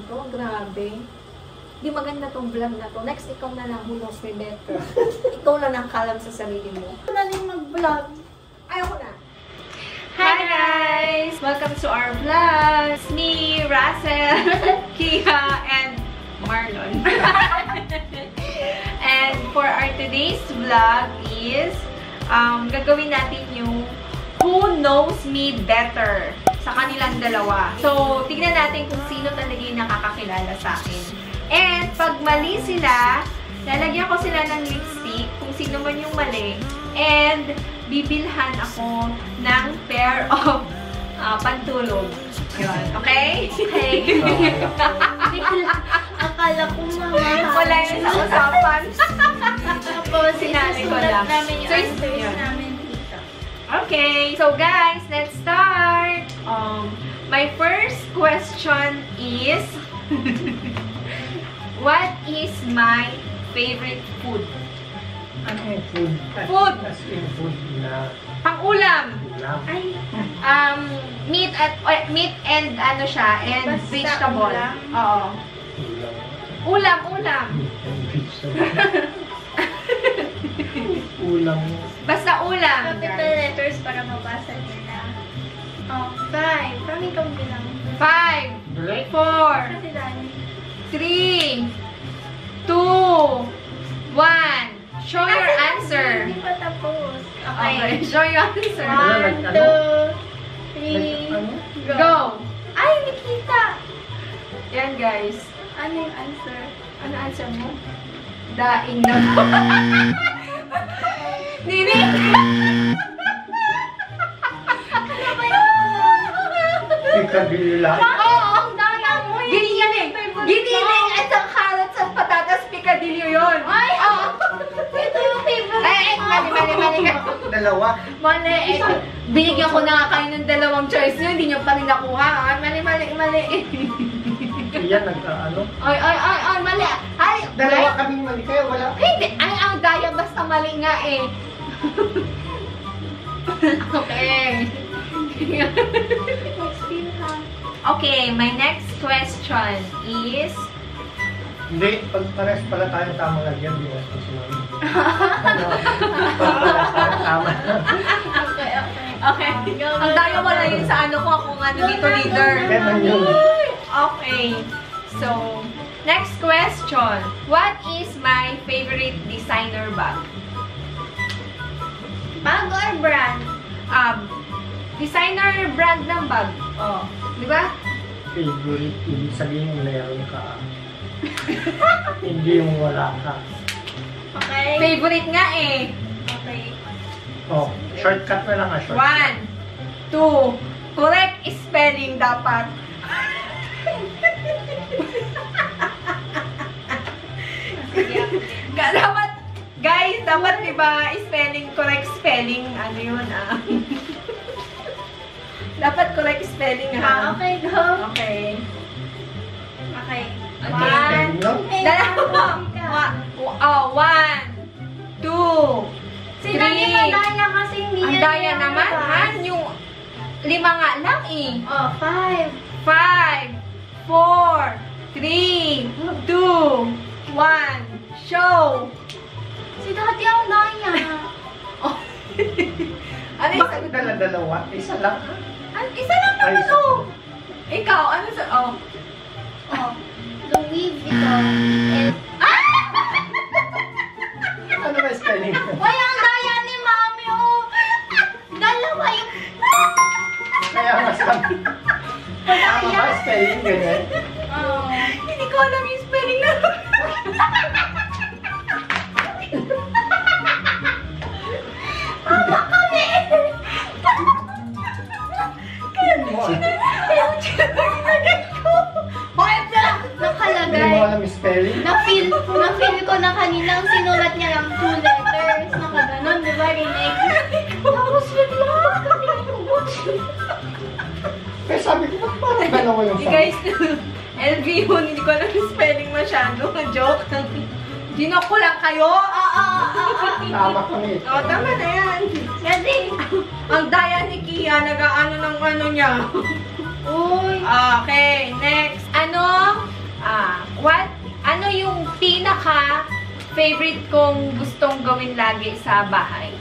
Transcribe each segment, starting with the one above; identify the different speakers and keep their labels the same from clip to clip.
Speaker 1: to. Grabe. Di maganda tong vlog na to. Next, ikaw na lang. Who knows me better. Ikaw lang nakalam sa sarili mo. Ikaw na lang mag-vlog. Ayaw ko na.
Speaker 2: Hi guys! Welcome to our vlog. It's me, Russell, Kia, and Marlon. And for our today's vlog is gagawin natin yung Who Knows Me Better sa kanilang dalawa. So, tignan natin kung sino talaga yung nakakakilala sa akin. And pag mali sila, lalagyan ko sila ng lipstick kung sino man yung mali. And bibilhan ako ng pair of pantulog. Yun. Okay? Okay.
Speaker 1: Akala ko mamahal.
Speaker 2: Wala yun sa usapan.
Speaker 1: Tapos,
Speaker 2: sinabi ko lang.
Speaker 1: namin yung
Speaker 2: So,
Speaker 1: answers
Speaker 2: yun.
Speaker 1: namin dito.
Speaker 2: Okay. So, guys, let's start. My first question is, what is my favorite food?
Speaker 3: Ano yung food?
Speaker 2: Food.
Speaker 3: As in food na
Speaker 2: Pang-ulam.
Speaker 3: ulam.
Speaker 2: Ay, meat and ano siya, and
Speaker 1: Basta
Speaker 2: vegetable.
Speaker 1: ulam?
Speaker 2: Oo.
Speaker 3: Ulam.
Speaker 2: Ulam.
Speaker 3: And vegetable. Ulam.
Speaker 2: Basta ulam.
Speaker 1: Capital letters para mabasa nila. Oh, 5. Kami kang bilang.
Speaker 2: 5,
Speaker 3: Break.
Speaker 2: 4,
Speaker 1: Kasi dami.
Speaker 2: 3, 2, 1. Show your answer.
Speaker 1: Hindi pa tapos.
Speaker 2: Okay,
Speaker 1: Okay.
Speaker 2: show your answer.
Speaker 1: 1, 2, 3,
Speaker 3: Ano?
Speaker 2: Go.
Speaker 1: Ay, nakita!
Speaker 2: Yan, guys.
Speaker 1: Ano yung answer?
Speaker 2: Ano answer mo? Daing na. Nini!
Speaker 1: Ano ba yun?
Speaker 3: Pikabila.
Speaker 2: Oo!
Speaker 1: Ang daya mo yun.
Speaker 2: Giniling! Giniling at ang carrots at patatas, picadillo yun!
Speaker 1: Ay, ito yung favorite
Speaker 2: Ay, mali ka.
Speaker 3: Dalawa.
Speaker 2: Mali, binigyan ko na nga kayo ng dalawang choice nyo, hindi nyo pa rin nakuha. Mali.
Speaker 3: Iyan nag-ano.
Speaker 2: Ay, mali. Ay,
Speaker 3: Dalawa kaming mali kayo. Wala.
Speaker 2: Hindi, ay, ang daya basta mali nga eh. Okay.
Speaker 1: Mag-feel ha.
Speaker 2: Okay, my next question is...
Speaker 3: Hindi. Pag pares pala tayong tama lagyan, di mas kusunan. Pag pares tayong tama.
Speaker 1: Okay.
Speaker 2: Okay. Ang daya wala yun sa ano ko, ako nga dito leader.
Speaker 3: Ganun yun.
Speaker 2: Okay. So, next question. What is my favorite designer bag?
Speaker 1: Bag or brand?
Speaker 2: Designer brand ng bag. Oh, di ba?
Speaker 3: Favorite. Ibig sabihin meron ka. Hindi yung wala ka.
Speaker 1: Okay.
Speaker 2: Favorite nga eh.
Speaker 1: Okay.
Speaker 3: Oh, shortcut na lang
Speaker 2: 1,
Speaker 3: shortcut.
Speaker 2: 2. Correct spelling dapat. Dapat, guys, dapat diba spelling, correct spelling, ano yun Dapat correct spelling
Speaker 1: Okay, go.
Speaker 2: Okay.
Speaker 1: Okay.
Speaker 2: Okay. Dalawa. 1, 2,
Speaker 1: Si Dani madaya kasi hindi
Speaker 2: Ang
Speaker 1: yan
Speaker 2: daya
Speaker 1: yung
Speaker 2: naman,
Speaker 1: labas.
Speaker 2: Han, yung 5 nga lang eh.
Speaker 1: Oh, 5.
Speaker 2: 5, 4, 3, 2, 1, show!
Speaker 1: Si Dati ang daya.
Speaker 2: Oh. Ano yung
Speaker 3: Bakit
Speaker 2: sagot?
Speaker 3: dala-dalawa? Isa lang.
Speaker 2: Isa lang naman
Speaker 3: Ay,
Speaker 2: oh! Ikaw, ano sa... Oh.
Speaker 1: Oh. Louis Vuitton. And...
Speaker 3: Ano ba spelling?
Speaker 1: Uy, ang daya ni Mami, oh! Dalawa yung...
Speaker 3: Kaya nga sabi. Tama ba spelling ganyan?
Speaker 1: Oh.
Speaker 2: Hindi ko alam yung spelling na...
Speaker 1: Tama kami! Nakalagay.
Speaker 3: Hindi mo alam yung spelling?
Speaker 1: Na-feel ko na kaninang sinulat niya lang 2 letters. Nakaganon, di ba? Rinig. Tapos bigla.
Speaker 3: Kaya sabi ko, ba't parang dalawa yung sabi?
Speaker 2: Guys, LV yun, hindi ko alam yung spelling masyado. Joke. Ginok ko lang kayo.
Speaker 3: Tama kami.
Speaker 2: Oh, tama na yan.
Speaker 1: Kasi,
Speaker 2: Ang daya ni Kia, nag-ano ng ano niya.
Speaker 1: uy.
Speaker 2: Okay, next. Ano favorite kong gustong gawin lagi sa bahay.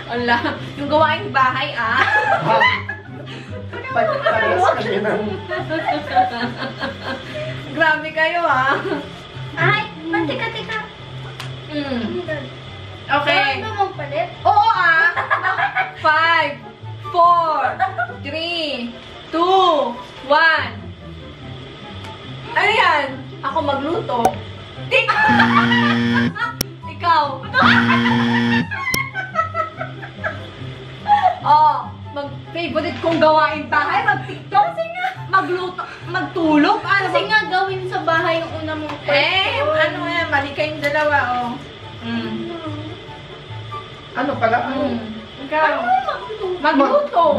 Speaker 2: Ala, yung gawaing bahay,
Speaker 3: Parehas kami ng...
Speaker 2: Grabe kayo,
Speaker 1: Ay, teka.
Speaker 2: Okay.
Speaker 1: Ano ba magpalit?
Speaker 2: Oo, 5, 4, 3, 2, 1. Ano yan? Ako magluto. Ikaw. Mag-favorite kong gawain bahay, mag-tiktok, magluto, magtulog.
Speaker 1: Kasi nga gawin sa bahay yung una mong
Speaker 2: Ano yan, mali kayong dalawa,
Speaker 3: Ano pala?
Speaker 2: Ikaw. Magluto.
Speaker 3: Magluto.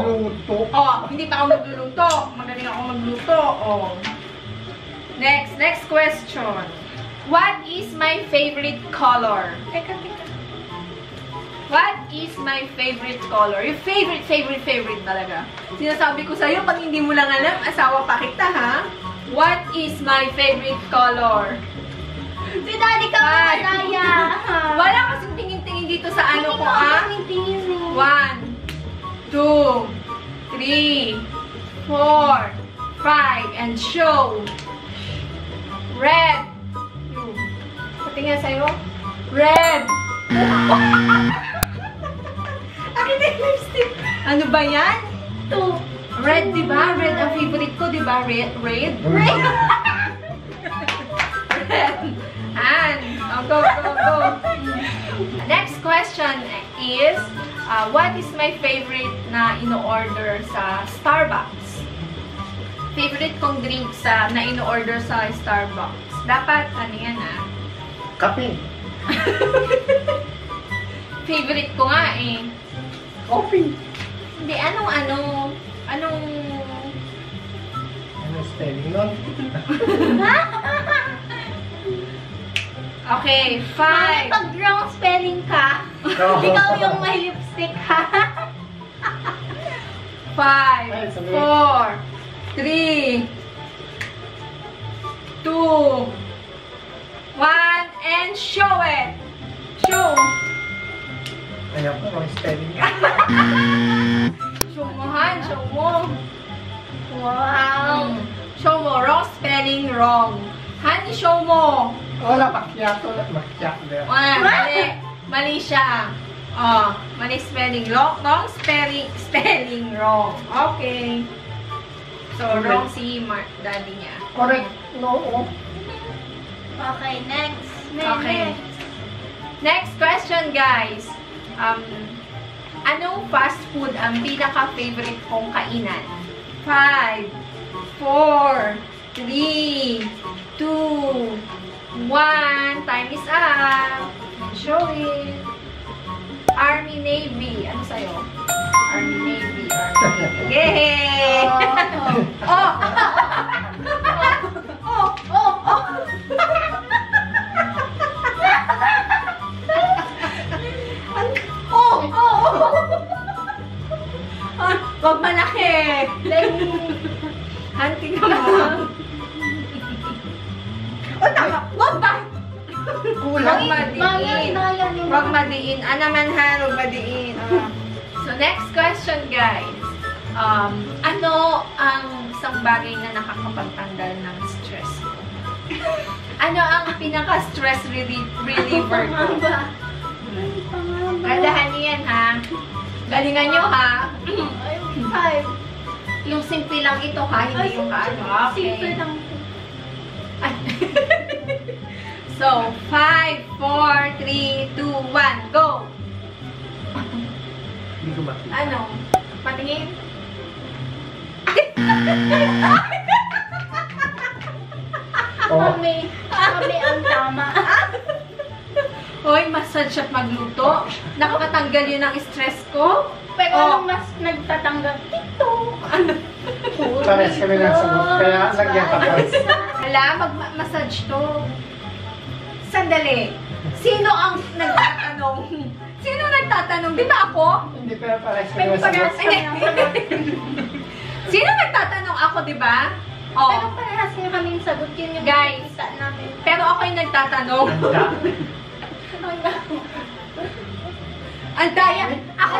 Speaker 2: Hindi pa ako magluluto. Magaling ako magluto. Next question. What is my favorite color?
Speaker 1: Teka.
Speaker 2: What is my favorite color? Yung favorite talaga. Sinasabi ko sa'yo, pag hindi mo lang alam, asawa pa kita, ha? What is my favorite color?
Speaker 1: Si Daddy ka madaya.
Speaker 2: Wala kasing tingin-tingin dito sa ano ko,
Speaker 1: Tingin.
Speaker 2: 1, 2, 3, 4, 5, and show. Red. Patingin sa'yo. Red. Akin na yung lipstick. Ano ba yan?
Speaker 1: 2.
Speaker 2: Red, diba? Red ang favorite ko, diba? Red? Red. And, go. Next question is, what is my favorite na ino-order sa Starbucks? Favorite kong drink na ino-order sa Starbucks. Dapat, ano yan,
Speaker 3: Kape.
Speaker 2: Favorite ko nga,
Speaker 3: Coffee.
Speaker 2: Hindi, anong
Speaker 3: Spelling nun?
Speaker 2: Okay, 5.
Speaker 1: Pag wrong spelling ka, ikaw yung may lipstick, ha?
Speaker 2: 5, 4, 3, 2, 1, and show it! Show!
Speaker 3: Ayan po, wrong spelling.
Speaker 2: Show mo, Han. Show mo.
Speaker 1: Wow.
Speaker 2: Show mo. Wrong spelling, wrong. Han, show mo.
Speaker 3: Wala, macchiato. Macchiato.
Speaker 2: Mali. Mali siya. Mali spelling. Wrong spelling, wrong. Okay. So, wrong si daddy niya.
Speaker 3: Correct. No.
Speaker 1: Okay, next.
Speaker 2: Okay. Next question, guys. Anong fast food ang pinaka-favorite kong kainan? 5, 4, 3, 2, 1. Time is up. Show it. Army, Navy. Ano sa'yo? Army, Navy. Yay! Wag malaki! Hunting ka mo. Tama! Wag ba?
Speaker 3: Kulang.
Speaker 2: Wag madiin. Naman ha, wag madiin. So, next question, guys. Ano ang isang bagay na nakakapagtanggal ng stress ko? Ano ang pinaka-stress reliever ko? Gadahan niyo yan, ha? Galingan nyo, ha?
Speaker 1: 5.
Speaker 2: Yung simple lang ito, ha? Hindi yung ano. Okay.
Speaker 1: Simple lang.
Speaker 2: So, 5, 4, 3, 2, 1, go!
Speaker 3: Hindi ko makita.
Speaker 2: Ano? Patingin?
Speaker 1: Kami ang tama.
Speaker 2: Hoy, massage at magluto. Nakakatanggal yun ng stress ko.
Speaker 1: Pero anong mas nagtatanggal? Ito.
Speaker 3: Pares kami ng sagot. Kaya lagyan ka pa.
Speaker 2: Hala, mag-massage to. Sandali. Sino ang nagtatanong? Sino nagtatanong? Di ba ako?
Speaker 3: Hindi, pero pares kami
Speaker 1: Pero
Speaker 3: ng sagot.
Speaker 1: pares kami ang sagot.
Speaker 2: Sino nagtatanong ako, di ba? Oh.
Speaker 1: Pero parehas nga kami yung sagot. Yun yung
Speaker 2: Guys.
Speaker 1: kita namin.
Speaker 2: Pero ako yung nagtatanong.
Speaker 3: Handa.
Speaker 2: Ang daya. Ako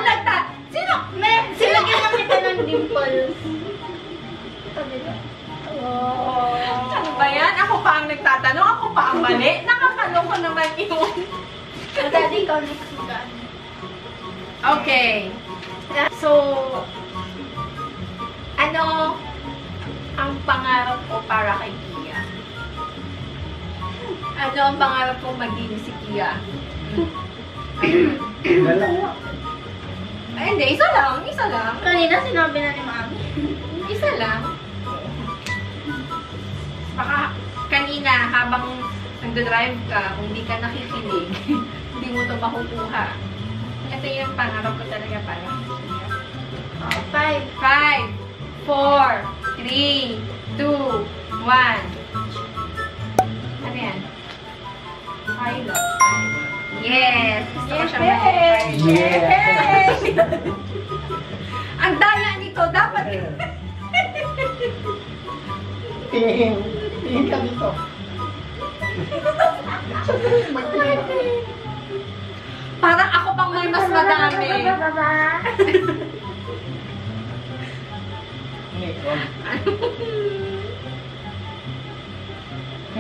Speaker 2: Sino?
Speaker 1: Silagyan lang kita ng dimples.
Speaker 2: Ano ba yan? Ako pa ang nagtatanong. Ako pa ang mali. Nakakaloko naman yun.
Speaker 1: Daddy, ikaw next mag-ano.
Speaker 2: Okay. So, ano ang pangarap ko para kay Kia? Ano ang pangarap ko maging si Kia?
Speaker 3: Dalawa.
Speaker 2: Ay, hindi. Isa lang. Isa lang.
Speaker 1: Kanina sinabi na ni Mami.
Speaker 2: Isa lang. Baka kanina habang nagdadrive ka, kung di ka nakikinig, hindi mo ito makukuha. Ito yung pangarap ko talaga para kay Kia. 5, 4, 3, 2, 1. Ano yan? Pilot. Yes! Gusto ko siya mag-pilot.
Speaker 3: Yes!
Speaker 2: Ang daya nito, dapat
Speaker 3: Tingin. Tingin ka dito.
Speaker 2: parang ako pang may mas madami.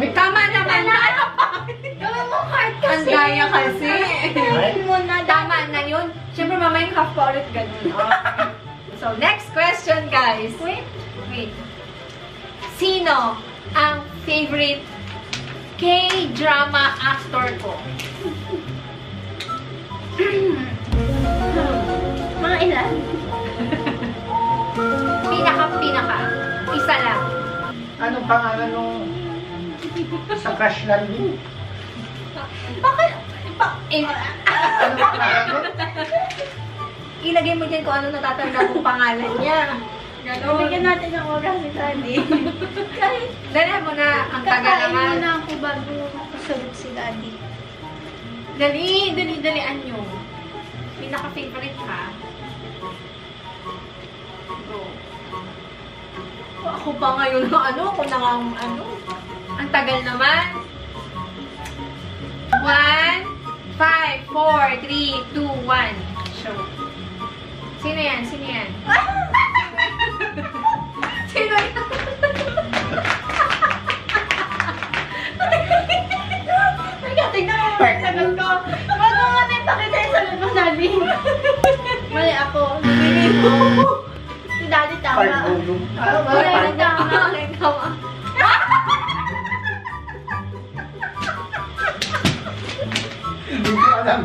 Speaker 2: May tama naman na. Ano pa?
Speaker 1: Gawin mo heart
Speaker 2: Ang
Speaker 1: kasi.
Speaker 2: daya kasi.
Speaker 1: Gawin mo na.
Speaker 2: Tama na yun. Siyempre, mamaya yung half pa ulit ganun. Okay. So, next question, guys.
Speaker 1: Wait.
Speaker 2: Sino ang favorite K-drama actor ko?
Speaker 1: Mga ilan?
Speaker 2: Pinaka. Isa lang.
Speaker 3: Anong pangalan nung sa crash landing?
Speaker 2: Bakit?
Speaker 3: Anong pangalan nun?
Speaker 2: Ilagay mo dyan kung ano natatanda kong pangalan niya.
Speaker 1: Bigyan natin ng oras si Daddy. Kahit
Speaker 2: Dali mo na. Ang tagal
Speaker 1: kakain
Speaker 2: naman.
Speaker 1: muna ako bago makasagot si Daddy.
Speaker 2: Dali-dalian nyo. Pinaka-favorite ka. Go. Ako pa ngayon na ano, ako na nga ano. Ang tagal naman. 1, 5, 4, 3, 2, 1. Show. Sino yan? Sino yan? Sino yan?
Speaker 1: Tingnan mo yung sagot ko. Bago nga na ipakita yung sagot mo, Daddy. Mali ako. Nabili mo. Si Daddy tama.
Speaker 3: Pagulong.
Speaker 1: Mali tama.
Speaker 2: Tama.
Speaker 3: Hindi ko alam.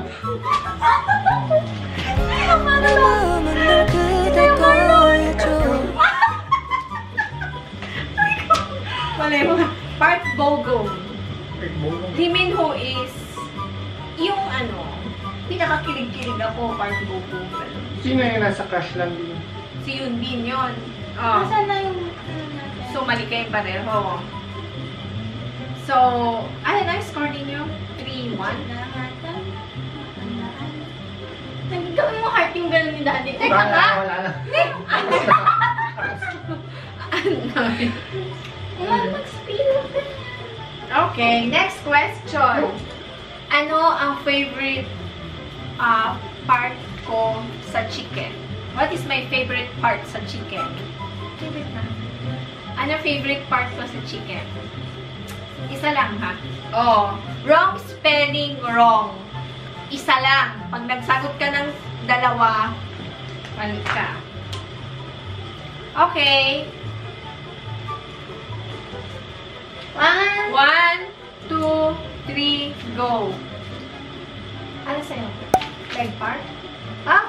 Speaker 2: Mali mo. Park Bo-gum.
Speaker 3: Pagulong.
Speaker 2: Lee Min-ho is yung ano, pinakakilig-kilig ako, Park Bo-gum.
Speaker 3: Sino yung nasa crash landing?
Speaker 2: Si Yoon Bin yun. Oh.
Speaker 1: Nasaan na yung natin?
Speaker 2: So, mali kayong pareho. So, ano na yung score ninyo? 3-1?
Speaker 1: Gawin mo heart yung gano'n ni Daddy.
Speaker 2: Teka nga!
Speaker 3: Wala na.
Speaker 1: Mag-spill.
Speaker 2: Okay, next question. Ano ang favorite part ko sa chicken? What is my favorite part sa chicken?
Speaker 1: Favorite na.
Speaker 2: Ano favorite part ko sa chicken? Isa lang ha? Oh, wrong spelling wrong. Isa lang. Pag nagsagot ka ng dalawa, mali ka. Okay. 1, 2, 3, go. Ano sa'yo? Leg part? Ha?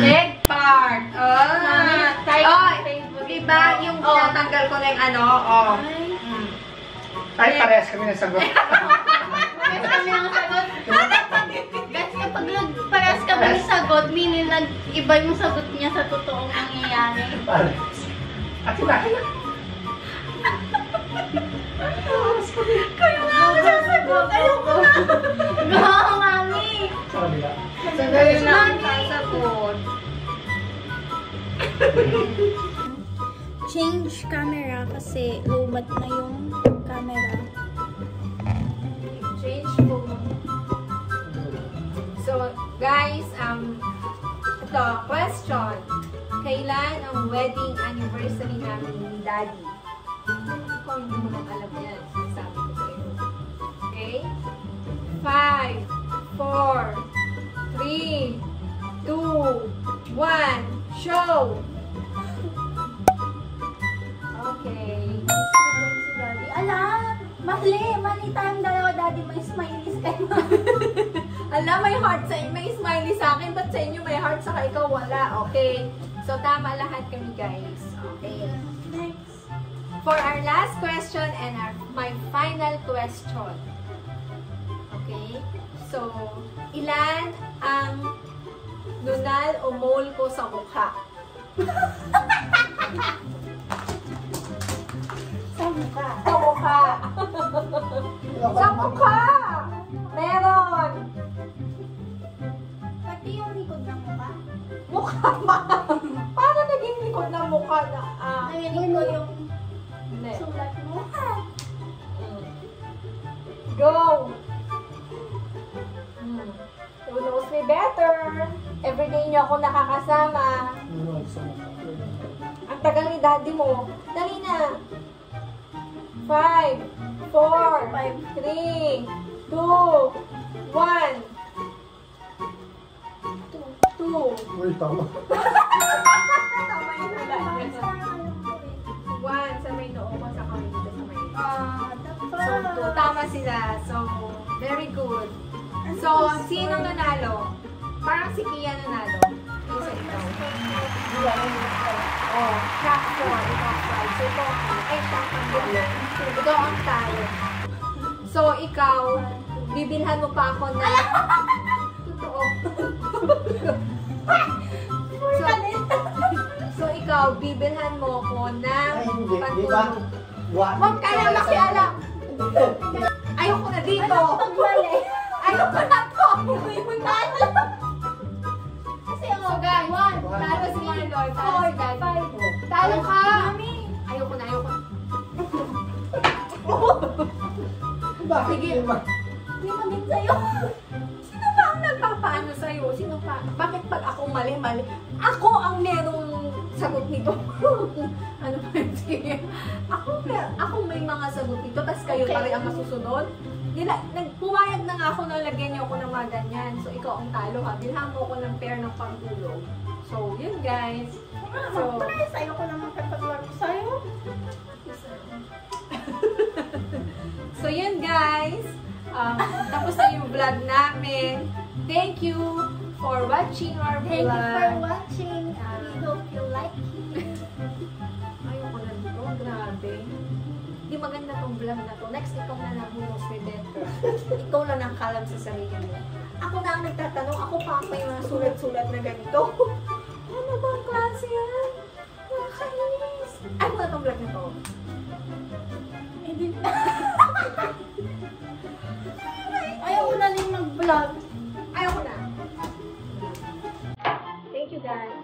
Speaker 2: Leg part. Diba yung natanggal ko na yung ano? Oh.
Speaker 3: Ay, parehas kami na sagot.
Speaker 1: Parehas kami ng sagot. Guys, kapag parehas kami ng sagot, meaning nag-iba yung sagot niya sa totoong nangyayari.
Speaker 3: Parehas. At sila.
Speaker 1: Kayo nga ako sasagot. Ayoko na. Go, Mami.
Speaker 3: Sa kanila.
Speaker 2: Sandali lang sasagot.
Speaker 4: change camera kasi lumat na yung camera.
Speaker 1: Change mo. So, guys, ito, question. Kailan ang wedding anniversary namin ni Daddy? Kung hindi mo lang alam yan, sabi ko sa'yo. Okay? 5, 4, 3, 2, 1, show! Okay.
Speaker 4: Si Daddy. Ala! Mali tayong dalawa, Daddy. May smileys kayo.
Speaker 1: Alam, may heart sa may smiley sa akin, but sa inyo may heart, saka ikaw wala. Okay. So, tama lahat kami, guys. Okay.
Speaker 4: Next.
Speaker 1: For our last question and my final question. Okay? So, ilan ang nunal o mole ko sa mukha?
Speaker 4: Sa mukha.
Speaker 1: Sa mukha! Sa mukha! Meron!
Speaker 4: Pati yung likod ng mukha.
Speaker 1: Mukha ba? Paano naging likod ng mukha na?
Speaker 4: Narinig ko yung
Speaker 1: Hindi.
Speaker 4: sulat mo.
Speaker 1: Go! Who knows me better? Everyday niyo ako nakakasama. Ang tagal ni Daddy mo. Dali na. 5, 4, 3, 2, 1. 2.
Speaker 3: Uy, tama.
Speaker 1: Tama yung hula niya. 1 sa may noo ko, sa kamay dito sa may. So, tama sila. So, very good. So, sino nanalo? Parang si Kia nanalo. Isa ikaw. Oh, track 4. Ikaw 5. So, ikaw, ay, track 4. Ikaw ang talo. So, ikaw, bibilhan mo pa ako na... Totoo. So, ikaw, bibilhan mo ako ng
Speaker 3: Ay, hindi. Di ba?
Speaker 1: pantulog.
Speaker 3: What?
Speaker 1: Huwag ka na makialam. Ayoko na dito. Ayoko na to. Kasi, oh, guys, talo si Marlon, talo si Daddy. Talo ka. Ayoko na.
Speaker 3: Bakit?
Speaker 1: Sige.
Speaker 3: Di ba?
Speaker 4: Hindi maging sa'yo.
Speaker 1: Sino ba ang nagpapaano sa'yo? Sino pa? Bakit pag ako mali? Ako ang merong sagot nito. Ano ba yun? Sige. Ako may mga sagot nito, tapos kayo pa rin ang masusunod. Nagpumayag na nga ako na lagyan niyo ako ng mga ganyan. So, ikaw ang talo ha. Bilhan mo ako ng pair ng pantulog. So, yun guys. So,
Speaker 4: Sa'yo ko naman kapag-laro sa'yo.
Speaker 1: So, yun guys. Tapos na yung vlog namin. Thank you for watching our vlog.
Speaker 4: Thank you for watching. We hope you like it.
Speaker 1: Ayoko na dito. Grabe. Hindi maganda tong vlog na to. Next, ikaw na lang hunos with it. Ikaw lang ang kalam sa sarili mo. Ako na ang nagtatanong. Ako pa ang may mga sulat-sulat na ganito. Ano ba ang klase yan? Nakakainis. Ayoko na tong vlog na to.
Speaker 4: Ayaw ko na rin mag-vlog.
Speaker 1: Ayoko na. Thank you guys.